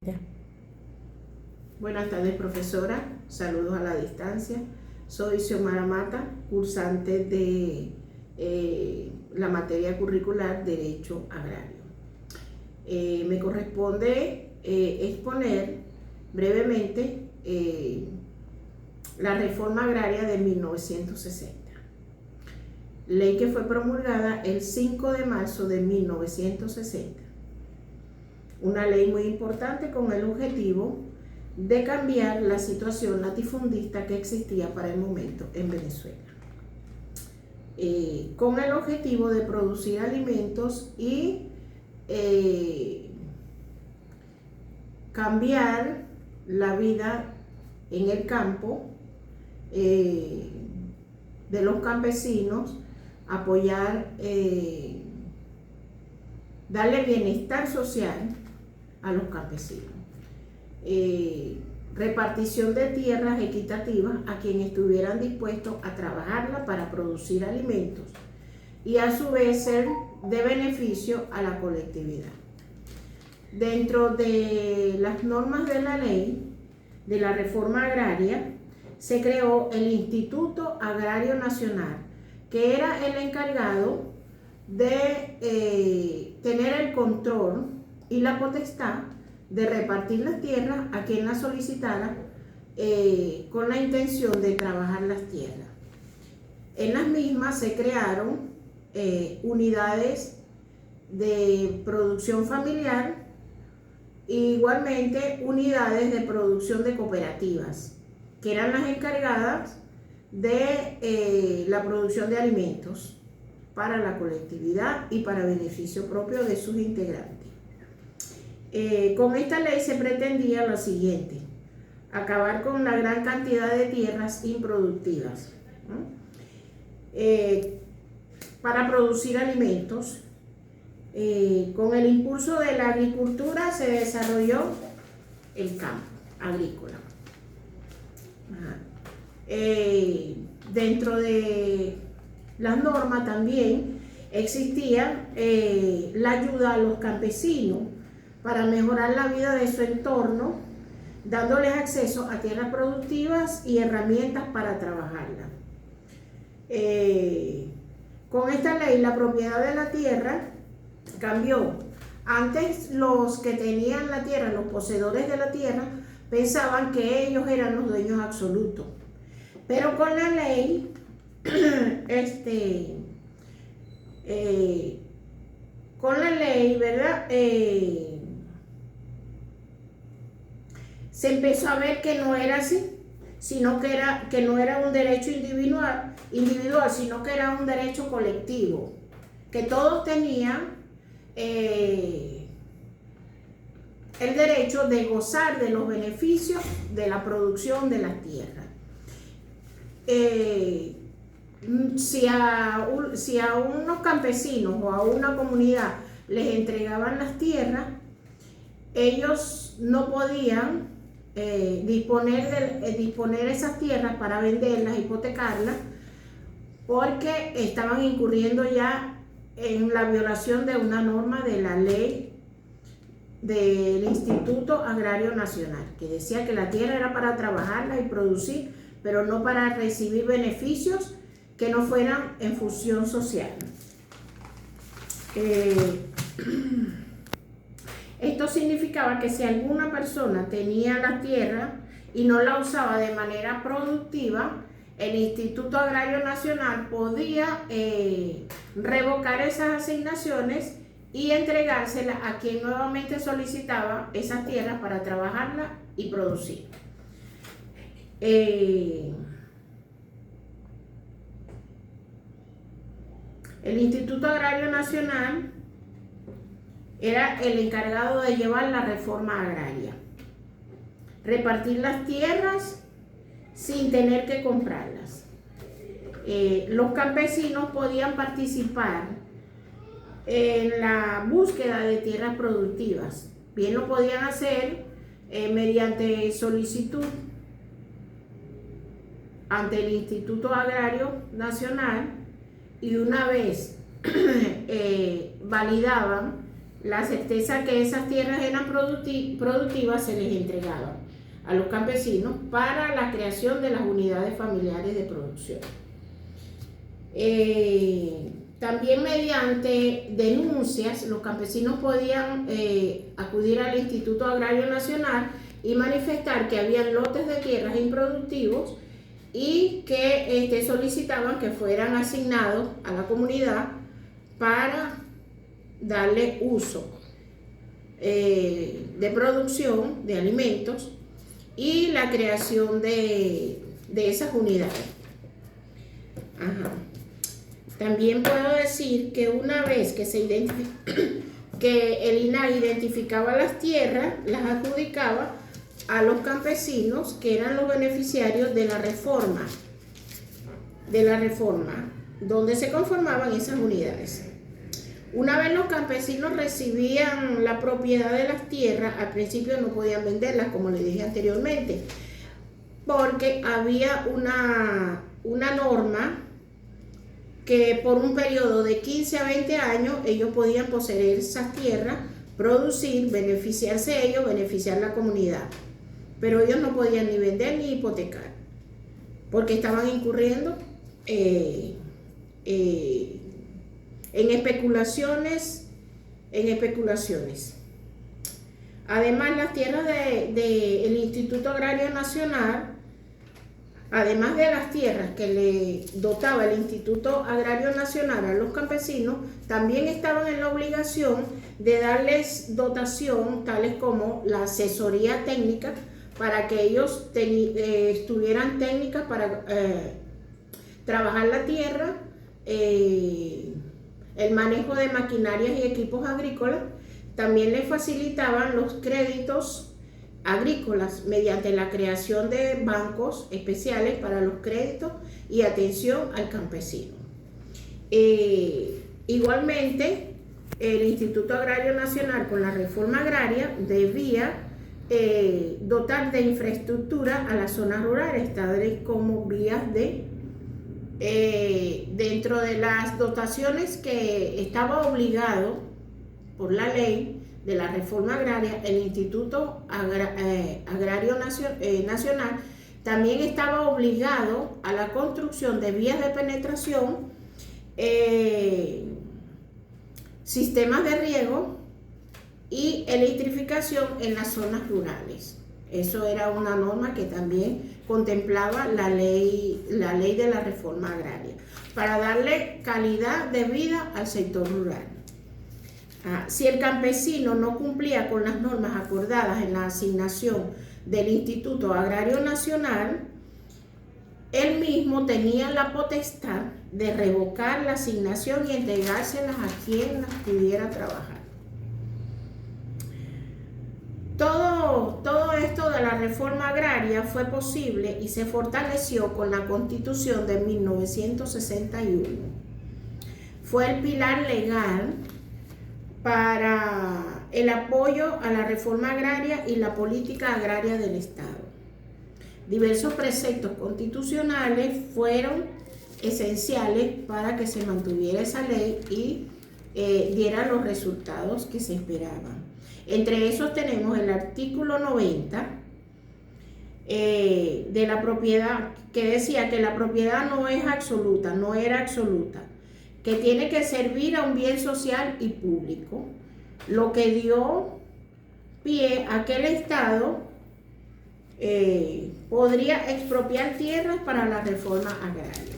Ya. Buenas tardes, profesora. Saludos a la distancia. Soy Xiomara Mata, cursante de la materia curricular Derecho Agrario. Me corresponde exponer brevemente la reforma agraria de 1960, ley que fue promulgada el 5 de marzo de 1960. Una ley muy importante con el objetivo de cambiar la situación latifundista que existía para el momento en Venezuela, con el objetivo de producir alimentos y cambiar la vida en el campo de los campesinos, apoyar, darle bienestar social a los campesinos, repartición de tierras equitativas a quienes estuvieran dispuestos a trabajarla para producir alimentos y a su vez ser de beneficio a la colectividad. Dentro de las normas de la ley de la reforma agraria se creó el Instituto Agrario Nacional, que era el encargado de tener el control y la potestad de repartir las tierras a quien las solicitara con la intención de trabajar las tierras. En las mismas se crearon unidades de producción familiar e igualmente unidades de producción de cooperativas, que eran las encargadas de la producción de alimentos para la colectividad y para beneficio propio de sus integrantes. Con esta ley se pretendía lo siguiente: acabar con la gran cantidad de tierras improductivas, para producir alimentos. Con el impulso de la agricultura se desarrolló el campo agrícola. Dentro de las normas también existía la ayuda a los campesinos para mejorar la vida de su entorno, dándoles acceso a tierras productivas y herramientas para trabajarlas. Con esta ley la propiedad de la tierra cambió. Antes los que tenían la tierra, los poseedores de la tierra, pensaban que ellos eran los dueños absolutos. Pero con la ley, ¿verdad? Se empezó a ver que no era así, sino que no era un derecho individual, sino que era un derecho colectivo, que todos tenían el derecho de gozar de los beneficios de la producción de las tierras. Si a unos campesinos o a una comunidad les entregaban las tierras, ellos no podían disponer esas tierras para venderlas, hipotecarlas, porque estaban incurriendo ya en la violación de una norma de la ley del Instituto Agrario Nacional, que decía que la tierra era para trabajarla y producir, pero no para recibir beneficios que no fueran en función social. Esto significaba que si alguna persona tenía la tierra y no la usaba de manera productiva, el Instituto Agrario Nacional podía revocar esas asignaciones y entregárselas a quien nuevamente solicitaba esas tierras para trabajarlas y producir. El Instituto Agrario Nacional era el encargado de llevar la reforma agraria, repartir las tierras sin tener que comprarlas. Los campesinos podían participar en la búsqueda de tierras productivas. Bien lo podían hacer mediante solicitud ante el Instituto Agrario Nacional, y una vez validaban la certeza que esas tierras eran productivas se les entregaba a los campesinos para la creación de las unidades familiares de producción. También mediante denuncias los campesinos podían acudir al Instituto Agrario Nacional y manifestar que habían lotes de tierras improductivos y que solicitaban que fueran asignados a la comunidad para darle uso de producción de alimentos y la creación de esas unidades. Ajá. También puedo decir que una vez que que el INAH identificaba las tierras, las adjudicaba a los campesinos que eran los beneficiarios de la reforma, donde se conformaban esas unidades. Una vez los campesinos recibían la propiedad de las tierras, al principio no podían venderlas, como les dije anteriormente, porque había una norma que por un periodo de 15 a 20 años ellos podían poseer esas tierras, producir, beneficiarse ellos, beneficiar la comunidad. Pero ellos no podían ni vender ni hipotecar, porque estaban incurriendo en especulaciones. Además, las tierras del Instituto Agrario Nacional, además de las tierras que le dotaba el Instituto Agrario Nacional a los campesinos, también estaban en la obligación de darles dotación, tales como la asesoría técnica, para que ellos tuvieran técnicas para trabajar la tierra, el manejo de maquinarias y equipos agrícolas. También les facilitaban los créditos agrícolas mediante la creación de bancos especiales para los créditos y atención al campesino. Igualmente, el Instituto Agrario Nacional, con la reforma agraria, debía dotar de infraestructura a las zonas rurales, tales como vías dentro de las dotaciones que estaba obligado por la ley de la reforma agraria. El Instituto Agrario Nacional también estaba obligado a la construcción de vías de penetración, sistemas de riego y electrificación en las zonas rurales. Eso era una norma que también contemplaba la ley de la reforma agraria, para darle calidad de vida al sector rural. Si el campesino no cumplía con las normas acordadas en la asignación del Instituto Agrario Nacional, él mismo tenía la potestad de revocar la asignación y entregárselas a quien las pudiera trabajar. Todo esto de la reforma agraria fue posible y se fortaleció con la Constitución de 1961. Fue el pilar legal para el apoyo a la reforma agraria y la política agraria del Estado. Diversos preceptos constitucionales fueron esenciales para que se mantuviera esa ley y diera los resultados que se esperaban. Entre esos tenemos el artículo 90 de la propiedad, que decía que la propiedad no era absoluta, que tiene que servir a un bien social y público, lo que dio pie a que el Estado podría expropiar tierras para la reforma agraria.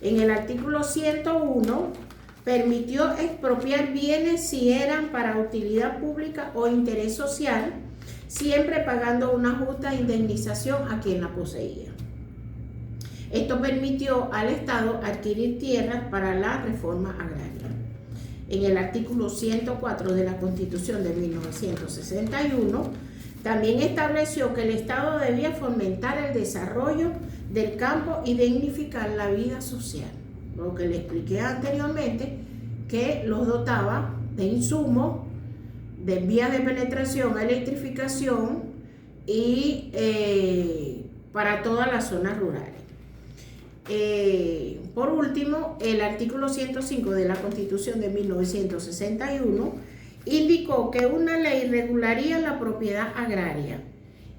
En el artículo 101 permitió expropiar bienes si eran para utilidad pública o interés social, siempre pagando una justa indemnización a quien la poseía. Esto permitió al Estado adquirir tierras para la reforma agraria. En el artículo 104 de la Constitución de 1961, también estableció que el Estado debía fomentar el desarrollo del campo y dignificar la vida social. Lo que le expliqué anteriormente, que los dotaba de insumos, de vías de penetración, electrificación y para todas las zonas rurales. Por último, el artículo 105 de la Constitución de 1961 indicó que una ley regularía la propiedad agraria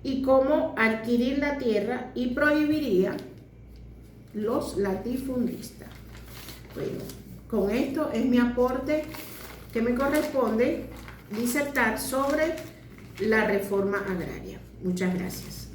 y cómo adquirir la tierra y prohibiría los latifundistas. Bueno, con esto es mi aporte que me corresponde disertar sobre la reforma agraria. Muchas gracias.